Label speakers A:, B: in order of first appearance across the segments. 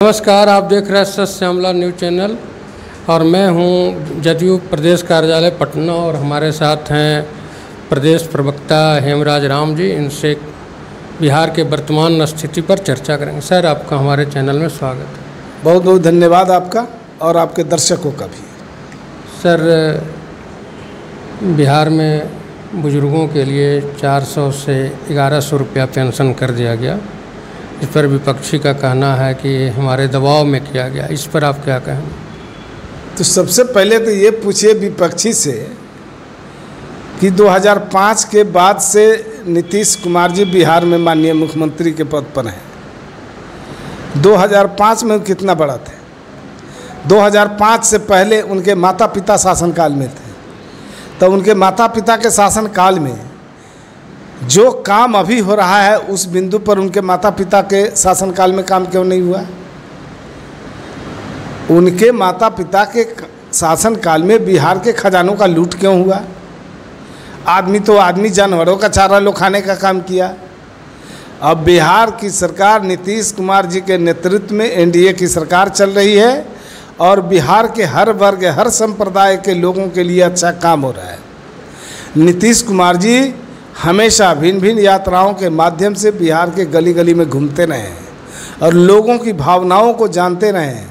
A: नमस्कार, आप देख रहे हैं सच श्यामला न्यूज़ चैनल और मैं हूं जदयू प्रदेश कार्यालय पटना और हमारे साथ हैं प्रदेश प्रवक्ता हेमराज राम जी। इनसे बिहार के वर्तमान स्थिति पर चर्चा करेंगे। सर, आपका हमारे चैनल में स्वागत है।
B: बहुत बहुत धन्यवाद आपका और आपके दर्शकों का भी।
A: सर, बिहार में बुज़ुर्गों के लिए 400 से 1100 रुपया पेंशन कर दिया गया। इस पर विपक्षी का कहना है कि हमारे दबाव में किया गया। इस पर आप क्या कहेंगे?
B: तो सबसे पहले तो ये पूछिए विपक्षी से कि 2005 के बाद से नीतीश कुमार जी बिहार में माननीय मुख्यमंत्री के पद पर हैं। 2005 में कितना बड़ा थे? 2005 से पहले उनके माता पिता शासनकाल में थे। तो उनके माता पिता के शासनकाल में जो काम अभी हो रहा है उस बिंदु पर उनके माता पिता के शासनकाल में काम क्यों नहीं हुआ? उनके माता पिता के शासनकाल में बिहार के खजानों का लूट क्यों हुआ? आदमी तो आदमी जानवरों का चारा लो खाने का काम किया। अब बिहार की सरकार नीतीश कुमार जी के नेतृत्व में एनडीए की सरकार चल रही है और बिहार के हर वर्ग हर संप्रदाय के लोगों के लिए अच्छा काम हो रहा है। नीतीश कुमार जी हमेशा भिन्न भिन्न यात्राओं के माध्यम से बिहार के गली गली में घूमते रहे हैं और लोगों की भावनाओं को जानते रहे हैं,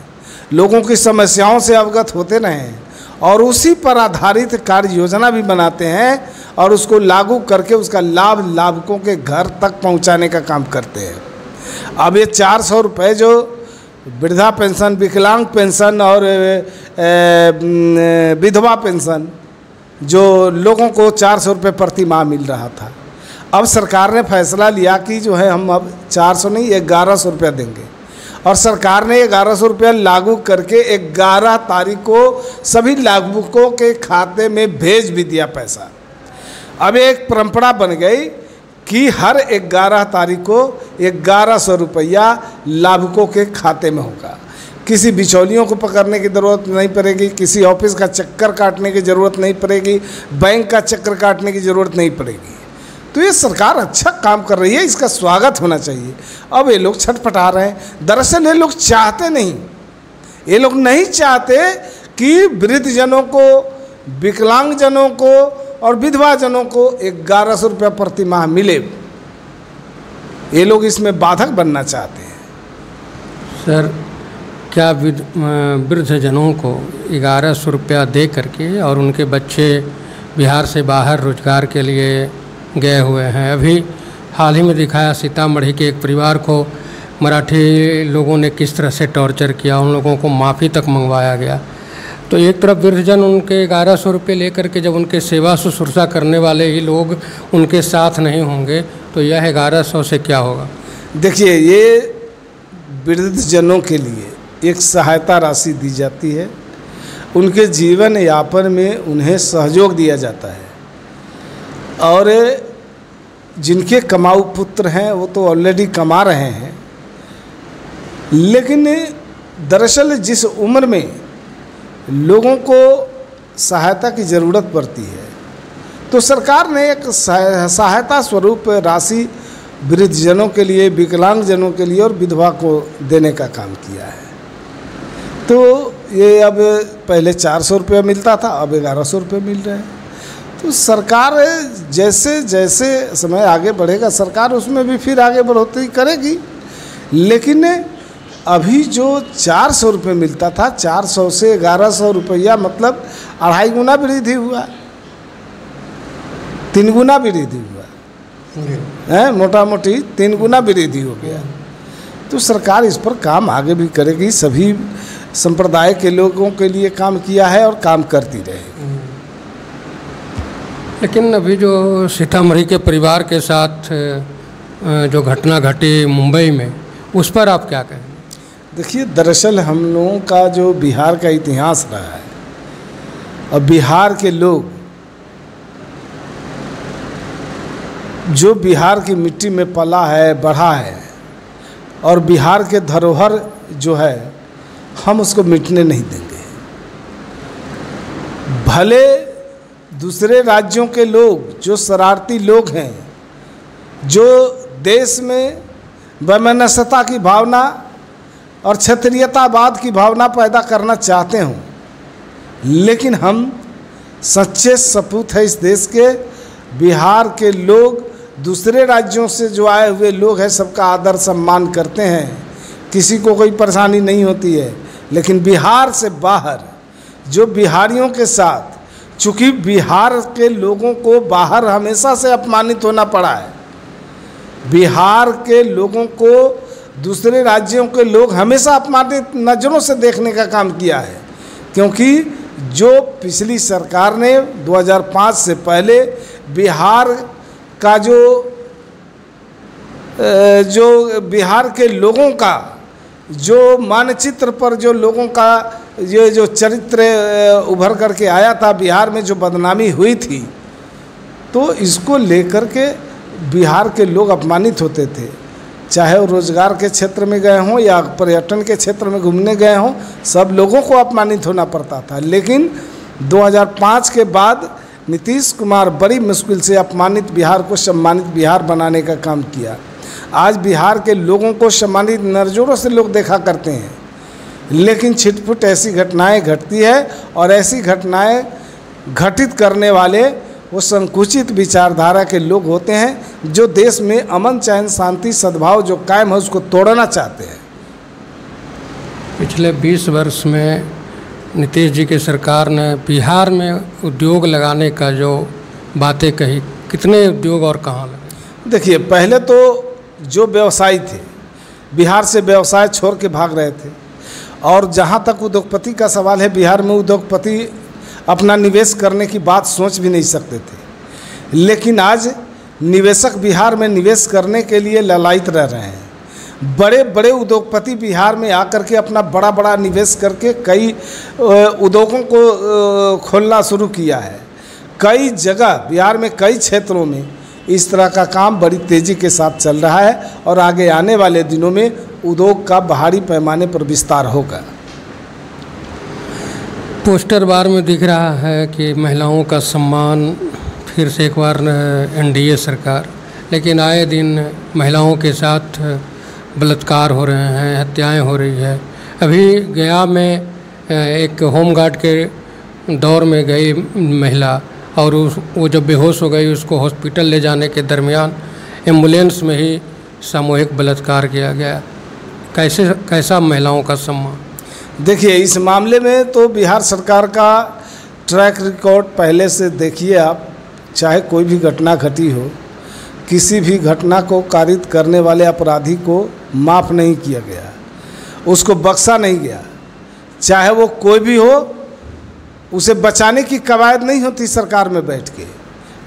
B: लोगों की समस्याओं से अवगत होते रहे हैं और उसी पर आधारित कार्य योजना भी बनाते हैं और उसको लागू करके उसका लाभ लाभुकों के घर तक पहुंचाने का काम करते हैं। अब ये 400 रुपये जो वृद्धा पेंशन, विकलांग पेंशन और विधवा पेंशन जो लोगों को 400 रुपये प्रति माह मिल रहा था, अब सरकार ने फैसला लिया कि जो है हम अब 400 नहीं 1100 रुपया देंगे और सरकार ने 1100 रुपया लागू करके 11 तारीख को सभी लाभुकों के खाते में भेज भी दिया पैसा। अब एक परंपरा बन गई कि हर 11 तारीख को 1100 रुपया लाभुकों के खाते में होगा। किसी बिचौलियों को पकड़ने की ज़रूरत नहीं पड़ेगी, किसी ऑफिस का चक्कर काटने की ज़रूरत नहीं पड़ेगी, बैंक का चक्कर काटने की ज़रूरत नहीं पड़ेगी। तो ये सरकार अच्छा काम कर रही है, इसका स्वागत होना चाहिए। अब ये लोग छटपटा रहे हैं। दरअसल ये लोग चाहते नहीं, ये लोग नहीं चाहते कि वृद्धजनों को, विकलांगजनों को और विधवाजनों को 1100 रुपया प्रति माह मिले। ये लोग इसमें बाधक बनना चाहते हैं।
A: सर, क्या वृद्धजनों को 1100 रुपया दे करके और उनके बच्चे बिहार से बाहर रोजगार के लिए गए हुए हैं? अभी हाल ही में दिखाया सीतामढ़ी के एक परिवार को मराठी लोगों ने किस तरह से टॉर्चर किया, उन लोगों को माफ़ी तक मंगवाया गया। तो एक तरफ वृद्धजन उनके 1100 रुपये लेकर के जब उनके सेवा शुश्रूषा करने वाले ही लोग उनके साथ नहीं होंगे तो यह 1100 से क्या होगा?
B: देखिए, ये वृद्धजनों के लिए एक सहायता राशि दी जाती है, उनके जीवन यापन में उन्हें सहयोग दिया जाता है और जिनके कमाऊ पुत्र हैं वो तो ऑलरेडी कमा रहे हैं, लेकिन दरअसल जिस उम्र में लोगों को सहायता की ज़रूरत पड़ती है तो सरकार ने एक सहायता स्वरूप राशि वृद्धजनों के लिए, विकलांगजनों के लिए और विधवा को देने का काम किया है। तो ये अब पहले 400 रुपया मिलता था, अब 1100 रुपये मिल रहे हैं। तो सरकार जैसे जैसे समय आगे बढ़ेगा सरकार उसमें भी फिर आगे बढ़ोतरी करेगी, लेकिन अभी जो 400 रुपये मिलता था 400 से 1100 रुपया मतलब 2.5 गुना वृद्धि हुआ, 3 गुना वृद्धि हुआ है, मोटा मोटी 3 गुना वृद्धि हो गया। तो सरकार इस पर काम आगे भी करेगी, सभी संप्रदाय के लोगों के लिए काम किया है और काम करती रहेगी।
A: लेकिन अभी जो सीतामढ़ी के परिवार के साथ जो घटना घटी मुंबई में, उस पर आप क्या कहें?
B: देखिए, दरअसल हम लोगों का जो बिहार का इतिहास रहा है और बिहार के लोग जो बिहार की मिट्टी में पला है, बढ़ा है और बिहार के धरोहर जो है हम उसको मिटने नहीं देंगे। भले दूसरे राज्यों के लोग जो शरारती लोग हैं, जो देश में वैमनस्यता की भावना और क्षेत्रीयतावाद की भावना पैदा करना चाहते हों, लेकिन हम सच्चे सपूत हैं इस देश के। बिहार के लोग दूसरे राज्यों से जो आए हुए लोग हैं सबका आदर सम्मान करते हैं, किसी को कोई परेशानी नहीं होती है। लेकिन बिहार से बाहर जो बिहारियों के साथ, चूँकि बिहार के लोगों को बाहर हमेशा से अपमानित होना पड़ा है, बिहार के लोगों को दूसरे राज्यों के लोग हमेशा अपमानित नज़रों से देखने का काम किया है। क्योंकि जो पिछली सरकार ने 2005 से पहले बिहार का जो बिहार के लोगों का जो मानचित्र पर जो लोगों का ये जो चरित्र उभर करके आया था, बिहार में जो बदनामी हुई थी, तो इसको लेकर के बिहार के लोग अपमानित होते थे। चाहे वो रोजगार के क्षेत्र में गए हों या पर्यटन के क्षेत्र में घूमने गए हों, सब लोगों को अपमानित होना पड़ता था। लेकिन 2005 के बाद नीतीश कुमार बड़ी मुश्किल से अपमानित बिहार को सम्मानित बिहार बनाने का काम किया। आज बिहार के लोगों को सम्मानित नज़रों से लोग देखा करते हैं, लेकिन छिटपुट ऐसी घटनाएं घटती है और ऐसी घटनाएं घटित करने वाले वो संकुचित विचारधारा के लोग होते हैं जो देश में अमन, चैन, शांति, सद्भाव जो कायम है उसको तोड़ना चाहते हैं।
A: पिछले 20 वर्ष में नीतीश जी की सरकार ने बिहार में उद्योग लगाने का जो बातें कही, कितने उद्योग और कहाँ लगे?
B: देखिए, पहले तो जो व्यवसायी थे बिहार से व्यवसाय छोड़ के भाग रहे थे, और जहाँ तक उद्योगपति का सवाल है, बिहार में उद्योगपति अपना निवेश करने की बात सोच भी नहीं सकते थे। लेकिन आज निवेशक बिहार में निवेश करने के लिए ललायित रह रहे हैं। बड़े बड़े उद्योगपति बिहार में आकर के अपना बड़ा बड़ा निवेश करके कई उद्योगों को खोलना शुरू किया है। कई जगह बिहार में कई क्षेत्रों में इस तरह का काम बड़ी तेज़ी के साथ चल रहा है और आगे आने वाले दिनों में उद्योग का भारी पैमाने पर विस्तार होगा।
A: पोस्टर बार में दिख रहा है कि महिलाओं का सम्मान, फिर से एक बार एनडीए सरकार, लेकिन आए दिन महिलाओं के साथ बलात्कार हो रहे हैं, हत्याएं हो रही है। अभी गया में एक होमगार्ड के दौर में गई महिला और वो जब बेहोश हो गई, उसको हॉस्पिटल ले जाने के दरमियान एम्बुलेंस में ही सामूहिक बलात्कार किया गया। कैसा महिलाओं का सम्मान?
B: देखिए, इस मामले में तो बिहार सरकार का ट्रैक रिकॉर्ड पहले से देखिए आप। चाहे कोई भी घटना घटी हो, किसी भी घटना को कारित करने वाले अपराधी को माफ़ नहीं किया गया, उसको बख्शा नहीं गया। चाहे वो कोई भी हो, उसे बचाने की कवायद नहीं होती सरकार में बैठ के।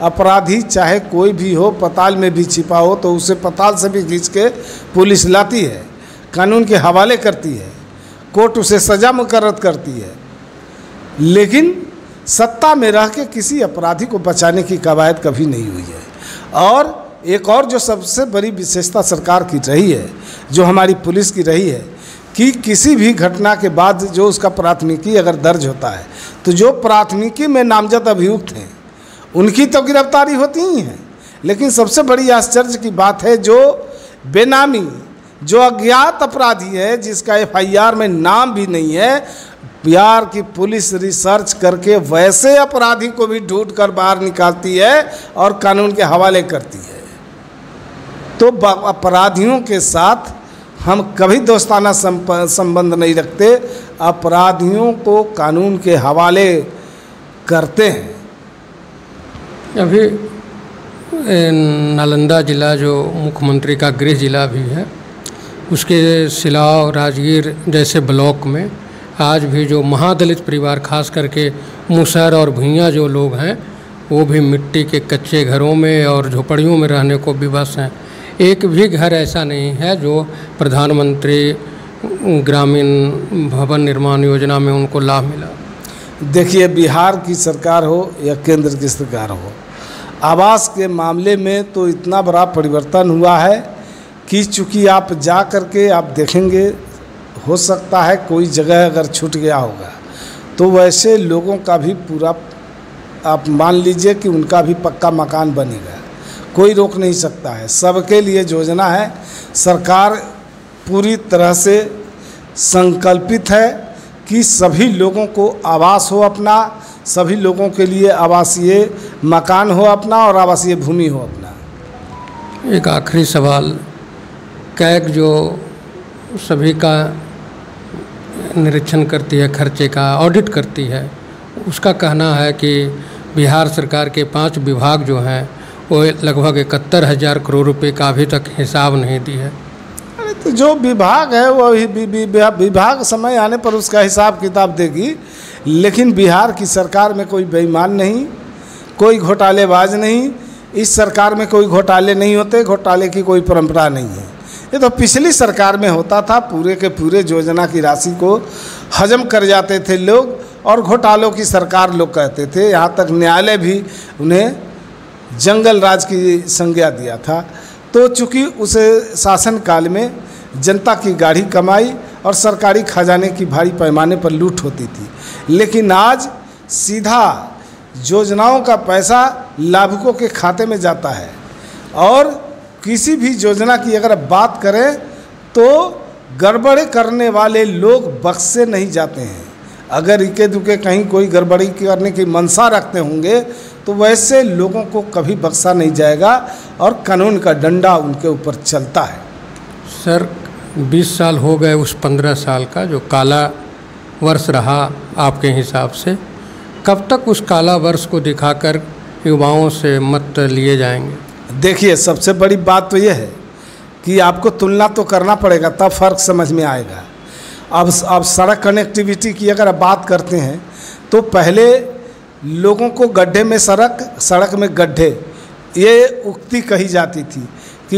B: अपराधी चाहे कोई भी हो, पताल में भी छिपा हो, तो उसे पताल से भी खींच के पुलिस लाती है, कानून के हवाले करती है, कोर्ट उसे सज़ा मुकर्रर करती है। लेकिन सत्ता में रह के किसी अपराधी को बचाने की कवायद कभी नहीं हुई है। और एक और जो सबसे बड़ी विशेषता सरकार की रही है, जो हमारी पुलिस की रही है, कि किसी भी घटना के बाद जो उसका प्राथमिकी अगर दर्ज होता है, तो जो प्राथमिकी में नामजद अभियुक्त हैं उनकी तो गिरफ्तारी होती ही है। लेकिन सबसे बड़ी आश्चर्य की बात है, जो बेनामी, जो अज्ञात अपराधी है, जिसका एफआईआर में नाम भी नहीं है, बिहार की पुलिस रिसर्च करके वैसे अपराधी को भी ढूंढ कर बाहर निकालती है और कानून के हवाले करती है। तो अपराधियों के साथ हम कभी दोस्ताना संबंध नहीं रखते, अपराधियों को कानून के हवाले करते हैं।
A: अभी नालंदा जिला जो मुख्यमंत्री का गृह जिला भी है, उसके सिलाव, राजगीर जैसे ब्लॉक में आज भी जो महादलित परिवार, खास करके मुसहर और भुइयाँ जो लोग हैं, वो भी मिट्टी के कच्चे घरों में और झोपड़ियों में रहने को विवश हैं। एक भी घर ऐसा नहीं है जो प्रधानमंत्री ग्रामीण भवन निर्माण योजना में उनको लाभ मिला।
B: देखिए, बिहार की सरकार हो या केंद्र की सरकार हो, आवास के मामले में तो इतना बड़ा परिवर्तन हुआ है कि चूँकि आप जा कर के आप देखेंगे, हो सकता है कोई जगह अगर छूट गया होगा, तो वैसे लोगों का भी पूरा आप मान लीजिए कि उनका भी पक्का मकान बनेगा, कोई रोक नहीं सकता है। सबके लिए योजना है। सरकार पूरी तरह से संकल्पित है कि सभी लोगों को आवास हो अपना, सभी लोगों के लिए आवासीय मकान हो अपना और आवासीय भूमि हो अपना।
A: एक आखिरी सवाल, कैग जो सभी का निरीक्षण करती है, खर्चे का ऑडिट करती है, उसका कहना है कि बिहार सरकार के 5 विभाग जो हैं वो लगभग 71,000 करोड़ रुपए का अभी तक हिसाब नहीं दी है।
B: अरे तो जो विभाग है वो विभाग समय आने पर उसका हिसाब किताब देगी, लेकिन बिहार की सरकार में कोई बेईमान नहीं, कोई घोटालेबाज नहीं। इस सरकार में कोई घोटाले नहीं होते, घोटाले की कोई परंपरा नहीं है। ये तो पिछली सरकार में होता था, पूरे के पूरे योजना की राशि को हजम कर जाते थे लोग और घोटालों की सरकार लोग कहते थे। यहाँ तक न्यायालय भी उन्हें जंगल राज की संज्ञा दिया था। तो चूँकि उस शासनकाल में जनता की गाढ़ी कमाई और सरकारी खजाने की भारी पैमाने पर लूट होती थी, लेकिन आज सीधा योजनाओं का पैसा लाभुकों के खाते में जाता है। और किसी भी योजना की अगर बात करें तो गड़बड़ी करने वाले लोग बख्शे नहीं जाते हैं। अगर इके दुके कहीं कोई गड़बड़ी करने की मंशा रखते होंगे तो वैसे लोगों को कभी बख्शा नहीं जाएगा और कानून का डंडा उनके ऊपर चलता है।
A: सर, 20 साल हो गए उस 15 साल का जो काला वर्ष रहा आपके हिसाब से, कब तक उस काला वर्ष को दिखाकर युवाओं से मत लिए जाएंगे?
B: देखिए, सबसे बड़ी बात तो यह है कि आपको तुलना तो करना पड़ेगा, तब फर्क समझ में आएगा। अब सड़क कनेक्टिविटी की अगर आप बात करते हैं तो पहले लोगों को गड्ढे में सड़क, सड़क में गड्ढे, ये उक्ति कही जाती थी कि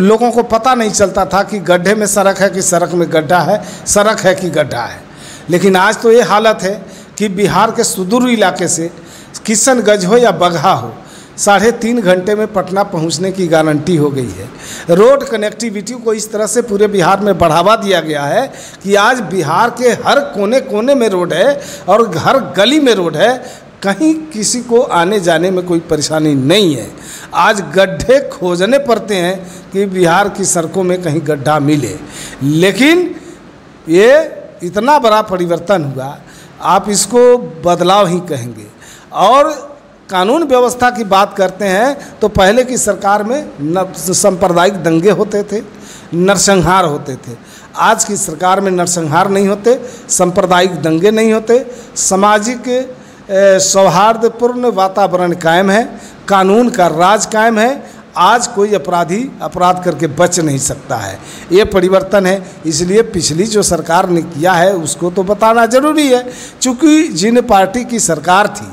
B: लोगों को पता नहीं चलता था कि गड्ढे में सड़क है कि सड़क में गड्ढा है, सड़क है कि गड्ढा है। लेकिन आज तो ये हालत है कि बिहार के सुदूर इलाके से किशनगंज हो या बगहा हो, 3.5 घंटे में पटना पहुंचने की गारंटी हो गई है। रोड कनेक्टिविटी को इस तरह से पूरे बिहार में बढ़ावा दिया गया है कि आज बिहार के हर कोने कोने में रोड है और हर गली में रोड है, कहीं किसी को आने जाने में कोई परेशानी नहीं है। आज गड्ढे खोजने पड़ते हैं कि बिहार की सड़कों में कहीं गड्ढा मिले, लेकिन ये इतना बड़ा परिवर्तन हुआ, आप इसको बदलाव ही कहेंगे। और कानून व्यवस्था की बात करते हैं तो पहले की सरकार में सांप्रदायिक दंगे होते थे, नरसंहार होते थे। आज की सरकार में नरसंहार नहीं होते, सांप्रदायिक दंगे नहीं होते, सामाजिक सौहार्दपूर्ण वातावरण कायम है, कानून का राज कायम है। आज कोई अपराधी अपराध करके बच नहीं सकता है। ये परिवर्तन है, इसलिए पिछली जो सरकार ने किया है उसको तो बताना जरूरी है। चूँकि जिन पार्टी की सरकार थी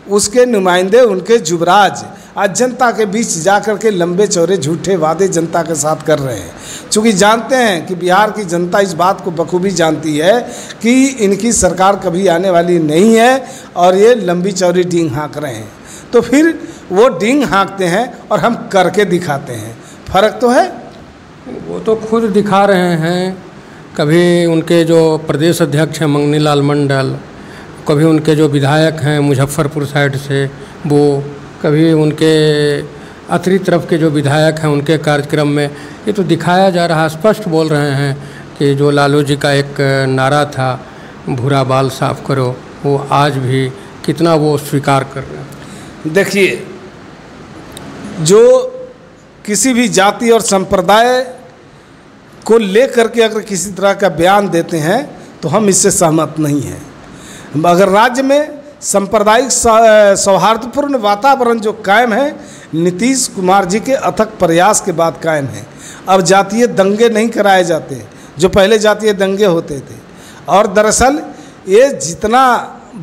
B: उसके नुमाइंदे, उनके जुबराज आज जनता के बीच जाकर के लंबे चौड़े झूठे वादे जनता के साथ कर रहे हैं। चूँकि जानते हैं कि बिहार की जनता इस बात को बखूबी जानती है कि इनकी सरकार कभी आने वाली नहीं है और ये लंबी चौड़ी डींग हाँक रहे हैं, तो फिर वो डींग हाँकते हैं और हम करके दिखाते हैं। फर्क तो है।
A: वो तो खुद दिखा रहे हैं। कभी उनके जो प्रदेश अध्यक्ष हैं मंगनी लाल मंडल, कभी उनके जो विधायक हैं मुजफ्फरपुर साइड से वो, कभी उनके अतरी तरफ के जो विधायक हैं उनके कार्यक्रम में ये तो दिखाया जा रहा, स्पष्ट बोल रहे हैं कि जो लालू जी का एक नारा था भूरा बाल साफ करो, वो आज भी कितना वो स्वीकार कर रहे हैं।
B: देखिए, जो किसी भी जाति और संप्रदाय को लेकर के अगर किसी तरह का बयान देते हैं तो हम इससे सहमत नहीं हैं। अगर राज्य में सांप्रदायिक सौहार्दपूर्ण वातावरण जो कायम है, नीतीश कुमार जी के अथक प्रयास के बाद कायम है। अब जातीय दंगे नहीं कराए जाते जो पहले जातीय दंगे होते थे। और दरअसल ये जितना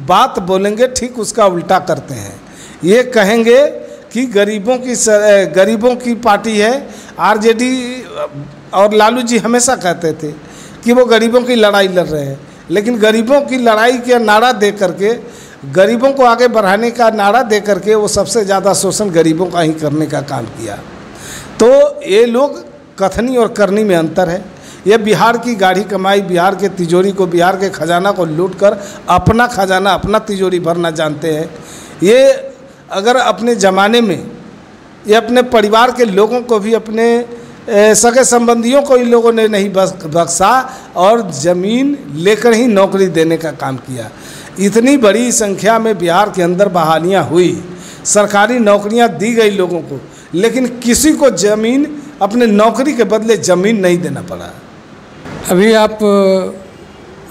B: बात बोलेंगे ठीक उसका उल्टा करते हैं। ये कहेंगे कि गरीबों की पार्टी है आरजेडी, और लालू जी हमेशा कहते थे कि वो गरीबों की लड़ाई लड़ रहे हैं, लेकिन गरीबों की लड़ाई का नारा दे करके, गरीबों को आगे बढ़ाने का नारा दे करके वो सबसे ज़्यादा शोषण गरीबों का ही करने का काम किया। तो ये लोग कथनी और करनी में अंतर है। ये बिहार की गाढ़ी कमाई, बिहार के तिजोरी को, बिहार के खजाना को लूट कर अपना खजाना, अपना तिजोरी भरना जानते हैं। ये अगर अपने ज़माने में ये अपने परिवार के लोगों को भी अपने सगे संबंधियों को इन लोगों ने नहीं बख्शा और ज़मीन लेकर ही नौकरी देने का काम किया। इतनी बड़ी संख्या में बिहार के अंदर बहालियाँ हुई, सरकारी नौकरियां दी गई लोगों को, लेकिन किसी को ज़मीन अपने नौकरी के बदले ज़मीन नहीं देना पड़ा।
A: अभी आप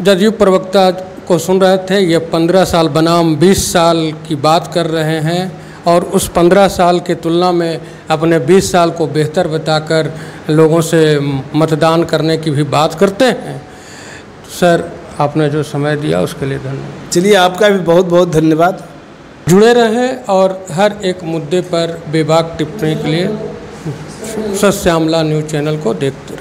A: जदयू प्रवक्ता को सुन रहे थे, ये 15 साल बनाम 20 साल की बात कर रहे हैं और उस 15 साल के तुलना में अपने 20 साल को बेहतर बताकर लोगों से मतदान करने की भी बात करते हैं। सर, आपने जो समय दिया उसके लिए धन्यवाद।
B: चलिए, आपका भी बहुत बहुत धन्यवाद।
A: जुड़े रहें और हर एक मुद्दे पर बेबाक टिप्पणी के लिए सत्य श्यामला न्यूज़ चैनल को देखते